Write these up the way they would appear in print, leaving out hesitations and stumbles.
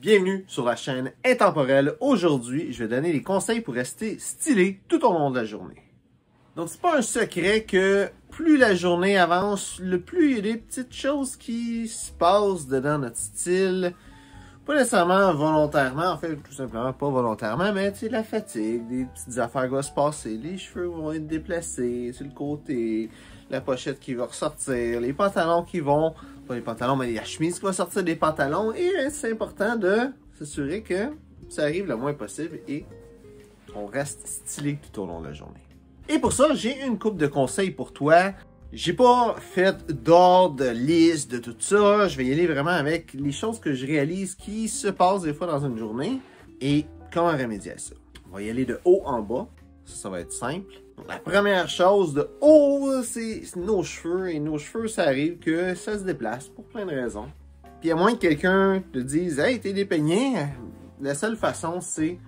Bienvenue sur la chaîne Intemporelle. Aujourd'hui, je vais donner des conseils pour rester stylé tout au long de la journée. Donc, c'est pas un secret que plus la journée avance, le plus il y a des petites choses qui se passent dedans notre style. Pas nécessairement volontairement, en fait, tout simplement pas volontairement, mais tu sais, la fatigue, des petites affaires qui vont se passer, les cheveux vont être déplacés sur le côté, la pochette qui va ressortir, les pantalons qui vont, pas les pantalons, mais la chemise qui va sortir des pantalons, et c'est important de s'assurer que ça arrive le moins possible et on reste stylé tout au long de la journée. Et pour ça, j'ai une couple de conseils pour toi. J'ai pas fait d'ordre, de liste, de tout ça. Je vais y aller vraiment avec les choses que je réalise qui se passent des fois dans une journée et comment remédier à ça. On va y aller de haut en bas. Ça va être simple. Donc, la première chose de haut, c'est nos cheveux. Et nos cheveux, ça arrive que ça se déplace pour plein de raisons. Puis à moins que quelqu'un te dise « Hey, t'es dépeigné », la seule façon, c'est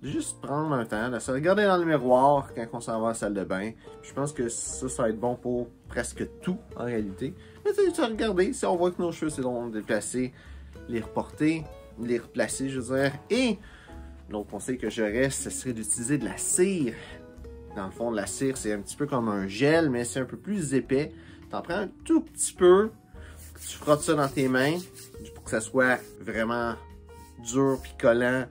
juste prendre un temps, de se regarder dans le miroir quand on s'en va à la salle de bain. Je pense que ça va être bon pour presque tout, en réalité. Mais tu sais, regarder, si on voit que nos cheveux c'est long de déplacer, les reporter, les replacer, je veux dire. Et l'autre conseil que j'aurais, ce serait d'utiliser de la cire. Dans le fond, de la cire, c'est un petit peu comme un gel, mais c'est un peu plus épais. T'en prends un tout petit peu, tu frottes ça dans tes mains pour que ça soit vraiment dur puis collant,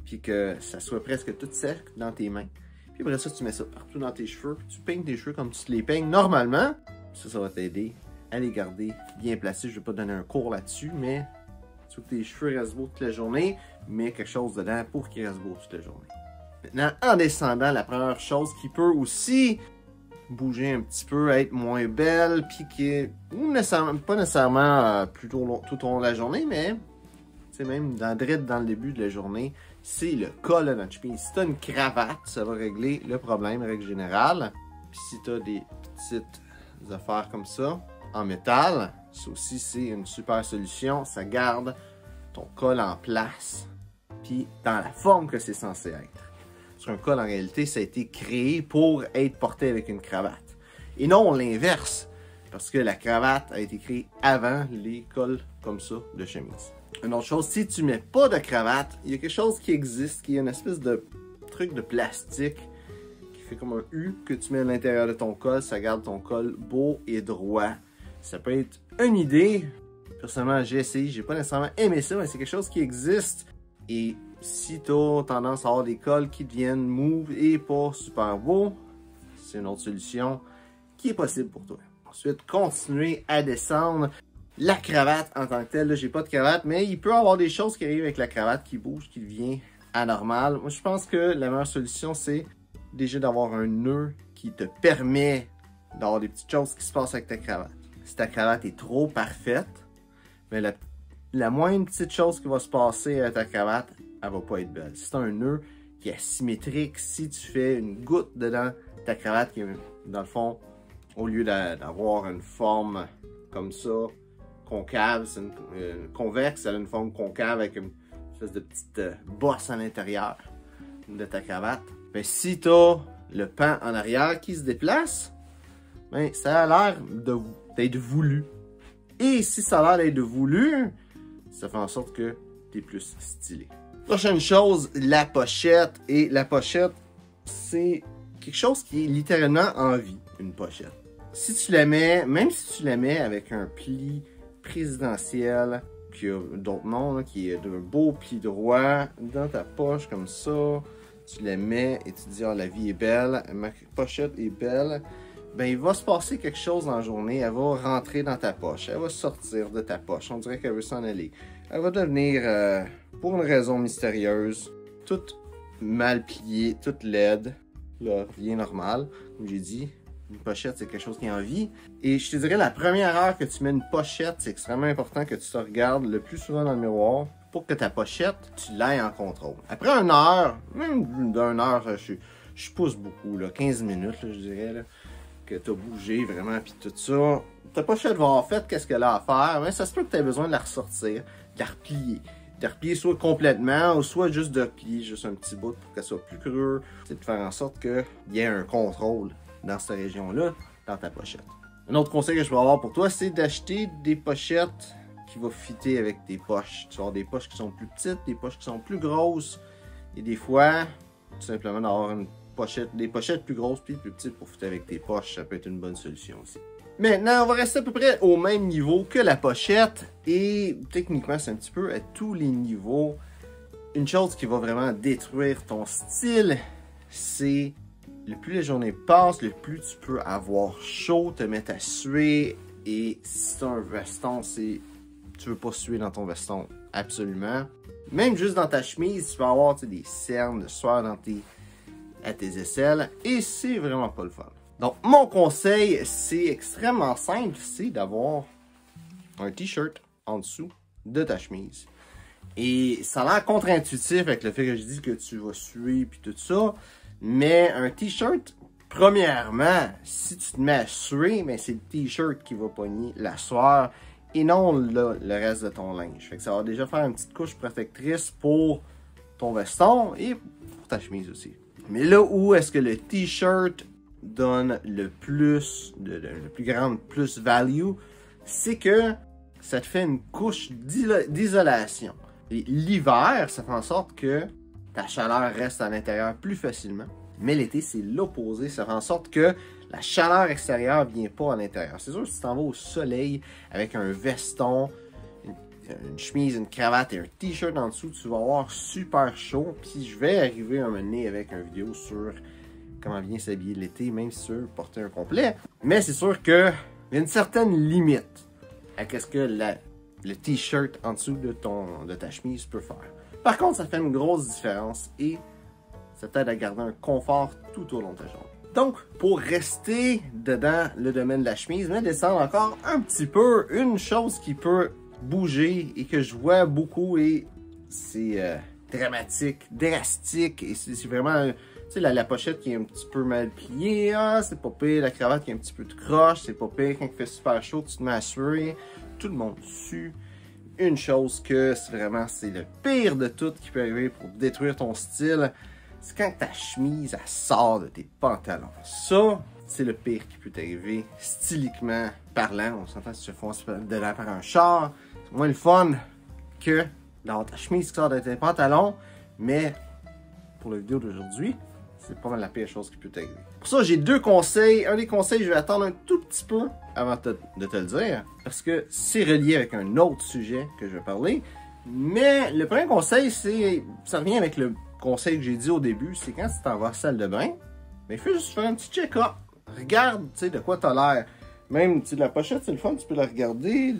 puis que ça soit presque tout sec dans tes mains. Puis après ça, tu mets ça partout dans tes cheveux, puis tu peignes tes cheveux comme tu te les peignes normalement. Ça va t'aider à les garder bien placés. Je ne vais pas donner un cours là-dessus, mais tu veux que tes cheveux restent beaux toute la journée, mets quelque chose dedans pour qu'ils restent beaux toute la journée. Maintenant, en descendant, la première chose qui peut aussi bouger un petit peu, être moins belle, puis qui est pas nécessairement tout au long de la journée, mais même dans le début de la journée, c'est le col à notre chemise. Si tu as une cravate, ça va régler le problème, règle générale. Puis si tu as des petites affaires comme ça, en métal, ça aussi c'est une super solution. Ça garde ton col en place, puis dans la forme que c'est censé être. Sur un col, en réalité, ça a été créé pour être porté avec une cravate. Et non l'inverse, parce que la cravate a été créée avant les cols comme ça de chemise. Une autre chose, si tu mets pas de cravate, il y a quelque chose qui existe, qui est une espèce de truc de plastique qui fait comme un U que tu mets à l'intérieur de ton col. Ça garde ton col beau et droit. Ça peut être une idée. Personnellement, j'ai essayé, j'ai pas nécessairement aimé ça, mais c'est quelque chose qui existe. Et si tu as tendance à avoir des cols qui deviennent mous et pas super beaux, c'est une autre solution qui est possible pour toi. Ensuite, continuer à descendre. La cravate en tant que telle, là, j'ai pas de cravate, mais il peut y avoir des choses qui arrivent avec la cravate qui bouge, qui devient anormal. Moi, je pense que la meilleure solution, c'est déjà d'avoir un nœud qui te permet d'avoir des petites choses qui se passent avec ta cravate. Si ta cravate est trop parfaite, mais la moindre petite chose qui va se passer avec ta cravate, elle va pas être belle. Si tu as un nœud qui est asymétrique, si tu fais une goutte dedans ta cravate qui est, dans le fond, au lieu d'avoir une forme comme ça, concave, c'est une convexe, elle a une forme concave avec une espèce de petite bosse à l'intérieur de ta cravate. Ben, si tu as le pan en arrière qui se déplace, ben, ça a l'air d'être voulu. Et si ça a l'air d'être voulu, ça fait en sorte que tu es plus stylé. Prochaine chose, la pochette. Et la pochette, c'est quelque chose qui est littéralement en vie, une pochette. Si tu la mets, même si tu la mets avec un pli présidentiel, qui a d'autres noms, là, qui est d'un beau pli droit dans ta poche comme ça, tu la mets et tu te dis « Ah, la vie est belle, ma pochette est belle », ben il va se passer quelque chose dans la journée, elle va rentrer dans ta poche, elle va sortir de ta poche, on dirait qu'elle veut s'en aller. Elle va devenir, pour une raison mystérieuse, toute mal pliée, toute laide, là, rien normal, comme j'ai dit. Une pochette, c'est quelque chose qui est en vie. Et je te dirais, la première heure que tu mets une pochette, c'est extrêmement important que tu te regardes le plus souvent dans le miroir pour que ta pochette, tu l'aies en contrôle. Après une heure, même d'une heure, je pousse beaucoup, là, 15 minutes, là, je dirais, là, que tu as bougé vraiment, puis tout ça. Ta pochette va avoir fait qu'est-ce qu'elle a à faire, mais ça se peut que tu aies besoin de la ressortir, de la replier. De replier soit complètement, ou soit juste de replier juste un petit bout pour qu'elle soit plus creux. C'est de faire en sorte qu'il y ait un contrôle dans cette région-là, dans ta pochette. Un autre conseil que je peux avoir pour toi, c'est d'acheter des pochettes qui va fitter avec tes poches. Tu vas avoir des poches qui sont plus petites, des poches qui sont plus grosses. Et des fois, tout simplement d'avoir des pochettes plus grosses puis plus petites pour fitter avec tes poches, ça peut être une bonne solution aussi. Maintenant, on va rester à peu près au même niveau que la pochette. Et techniquement, c'est un petit peu à tous les niveaux. Une chose qui va vraiment détruire ton style, c'est le plus les journées passent, le plus tu peux avoir chaud, te mettre à suer. Et si tu as un veston, tu veux pas suer dans ton veston, absolument. Même juste dans ta chemise, tu vas avoir des cernes de sueur à tes aisselles. Et c'est vraiment pas le fun. Donc, mon conseil, c'est extrêmement simple, c'est d'avoir un t-shirt en dessous de ta chemise. Et ça a l'air contre-intuitif avec le fait que je dis que tu vas suer puis tout ça, mais un t-shirt, premièrement, si tu te mets à suer, ben c'est le t-shirt qui va pogner la sueur et non le reste de ton linge. Fait que ça va déjà faire une petite couche protectrice pour ton veston et pour ta chemise aussi. Mais là où est-ce que le t-shirt donne le plus grande plus-value, c'est que ça te fait une couche d'isolation. L'hiver, ça fait en sorte que ta chaleur reste à l'intérieur plus facilement. Mais l'été, c'est l'opposé. Ça fait en sorte que la chaleur extérieure ne vient pas à l'intérieur. C'est sûr que si tu t'en vas au soleil avec un veston, une chemise, une cravate et un t-shirt en dessous, tu vas avoir super chaud. Puis je vais arriver à un moment donné avec une vidéo sur comment bien s'habiller l'été, même si tu veux porter un complet. Mais c'est sûr qu'il y a une certaine limite à ce que le t-shirt en dessous de ta chemise peut faire. Par contre, ça fait une grosse différence et ça t'aide à garder un confort tout au long de ta journée. Donc, pour rester dedans le domaine de la chemise, mais descendre encore un petit peu, une chose qui peut bouger et que je vois beaucoup et c'est dramatique, drastique et c'est vraiment, tu sais, la pochette qui est un petit peu mal pliée, c'est pas pire, la cravate qui est un petit peu de croche, c'est pas pire, quand il fait super chaud, tu te mets à suer, tout le monde sue. Une chose que c'est le pire de tout qui peut arriver pour détruire ton style, c'est quand ta chemise elle sort de tes pantalons. Ça, c'est le pire qui peut t'arriver styliquement parlant. On s'entend si tu fonces dedans par un char, c'est moins le fun que d'avoir ta chemise qui sort de tes pantalons, mais pour la vidéo d'aujourd'hui, c'est pas mal la pire chose qui peut t'arriver. Pour ça, j'ai deux conseils. Un des conseils, je vais attendre un tout petit peu avant de te le dire, parce que c'est relié avec un autre sujet que je vais parler. Mais le premier conseil, ça revient avec le conseil que j'ai dit au début, c'est quand tu t'en vas à la salle de bain, mais fais juste faire un petit check-up. Regarde, tu sais, de quoi tu as l'air. Même, tu sais, la pochette, c'est le fun, tu peux la regarder.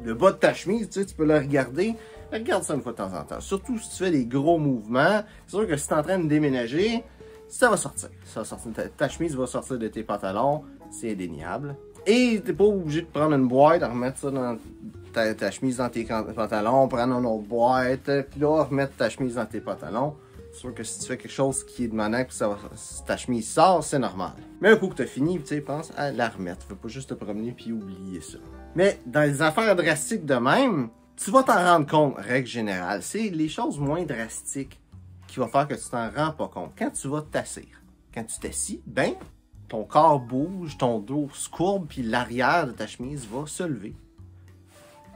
Le bas de ta chemise, tu sais, tu peux la regarder. Regarde ça une fois de temps en temps. Surtout si tu fais des gros mouvements. C'est sûr que si tu es en train de déménager, ça va sortir. Ça va sortir. Ta chemise va sortir de tes pantalons. C'est indéniable. Et tu n'es pas obligé de prendre une boîte, de remettre ça dans ta chemise dans tes pantalons, prendre une autre boîte, puis là, remettre ta chemise dans tes pantalons. C'est sûr que si tu fais quelque chose qui est demandant que si ta chemise sort, c'est normal. Mais un coup que tu as fini, tu sais, pense à la remettre. Tu ne veux pas juste te promener puis oublier ça. Mais dans les affaires drastiques de même, tu vas t'en rendre compte, règle générale. C'est les choses moins drastiques qui vont faire que tu t'en rends pas compte. Quand tu vas t'asseoir, quand tu t'assis, ben, ton corps bouge, ton dos se courbe, puis l'arrière de ta chemise va se lever.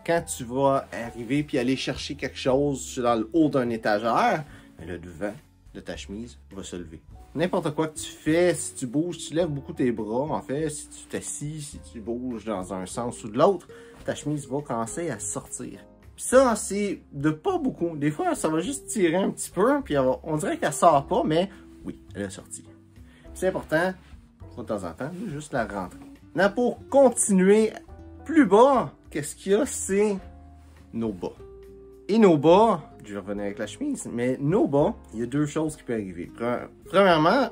Quand tu vas arriver puis aller chercher quelque chose dans le haut d'un étagère, ben, le devant de ta chemise va se lever. N'importe quoi que tu fais, si tu bouges, tu lèves beaucoup tes bras, en fait, si tu t'assis, si tu bouges dans un sens ou de l'autre, ta chemise va commencer à sortir. Puis ça, c'est de pas beaucoup. Des fois, ça va juste tirer un petit peu, puis on dirait qu'elle sort pas, mais oui, elle est sortie. C'est important, de temps en temps, de juste la rentrer. Maintenant, pour continuer plus bas, qu'est-ce qu'il y a? C'est nos bas. Et nos bas, je vais revenir avec la chemise, mais nos bas, il y a deux choses qui peuvent arriver. Premièrement,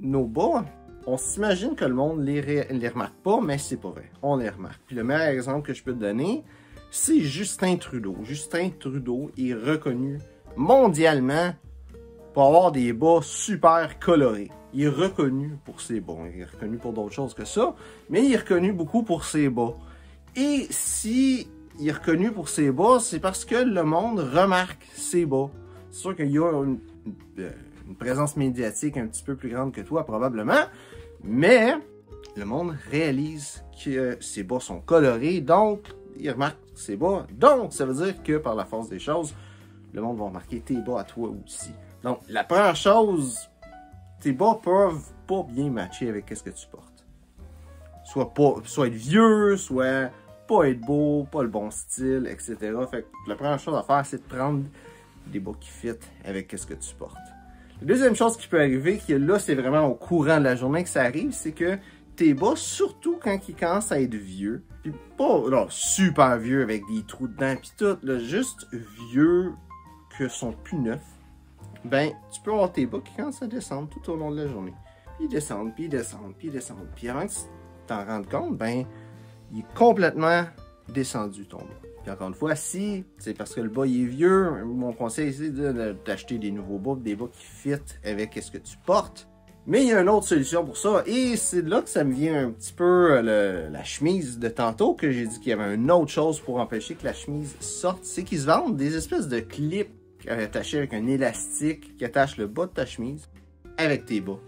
nos bas, on s'imagine que le monde les remarque pas, mais c'est pas vrai. On les remarque. Puis le meilleur exemple que je peux te donner, c'est Justin Trudeau. Justin Trudeau est reconnu mondialement pour avoir des bas super colorés. Il est reconnu pour ses bas. Il est reconnu pour d'autres choses que ça, mais il est reconnu beaucoup pour ses bas. Et si il est reconnu pour ses bas, c'est parce que le monde remarque ses bas. C'est sûr qu'il y a une présence médiatique un petit peu plus grande que toi, probablement, mais le monde réalise que ses bas sont colorés, donc ils remarquent ses bas. Donc, ça veut dire que par la force des choses, le monde va remarquer tes bas à toi aussi. Donc, la première chose, tes bas peuvent pas bien matcher avec ce que tu portes. Soit être vieux, soit pas être beau, pas le bon style, etc. Fait que la première chose à faire, c'est de prendre des bas qui fit avec ce que tu portes. La deuxième chose qui peut arriver, que là, c'est vraiment au courant de la journée que ça arrive, c'est que tes bas, surtout quand ils commencent à être vieux, puis pas là, super vieux avec des trous dedans pis tout, là, juste vieux que sont plus neufs, ben, tu peux avoir tes bas qui commencent à descendre tout au long de la journée. Puis ils descendent, puis ils descendent, puis ils descendent. Puis avant que tu t'en rendes compte, ben, il est complètement descendu ton bas. Puis encore une fois, si c'est parce que le bas il est vieux, mon conseil c'est d'acheter des nouveaux bas, des bas qui fit avec ce que tu portes. Mais il y a une autre solution pour ça, et c'est là que ça me vient un petit peu la chemise de tantôt, que j'ai dit qu'il y avait une autre chose pour empêcher que la chemise sorte, c'est qu'ils se vendent des espèces de clips attachés avec un élastique qui attache le bas de ta chemise avec tes bas.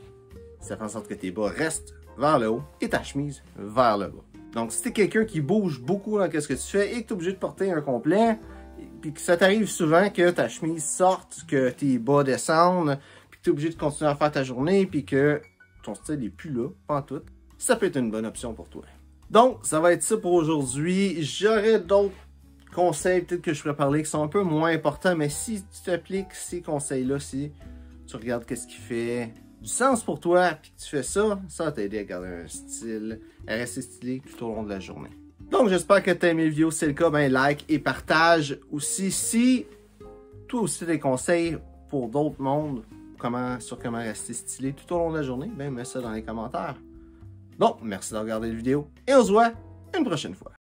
Ça fait en sorte que tes bas restent vers le haut et ta chemise vers le bas. Donc, si t'es quelqu'un qui bouge beaucoup dans ce que tu fais et que t'es obligé de porter un complet, puis que ça t'arrive souvent que ta chemise sorte, que tes bas descendent, puis que t'es obligé de continuer à faire ta journée, puis que ton style n'est plus là, pas en tout, ça peut être une bonne option pour toi. Donc, ça va être ça pour aujourd'hui. J'aurais d'autres conseils peut-être que je pourrais parler qui sont un peu moins importants, mais si tu t'appliques ces conseils-là, si tu regardes qu'est-ce qui fait du sens pour toi, puis que tu fais ça, ça va t'aider à garder un style, à rester stylé tout au long de la journée. Donc, j'espère que tu as aimé la vidéo. Si c'est le cas, ben like et partage. Aussi, si toi aussi des conseils pour d'autres mondes, sur comment rester stylé tout au long de la journée, ben mets ça dans les commentaires. Donc, merci d'avoir regardé la vidéo et on se voit une prochaine fois.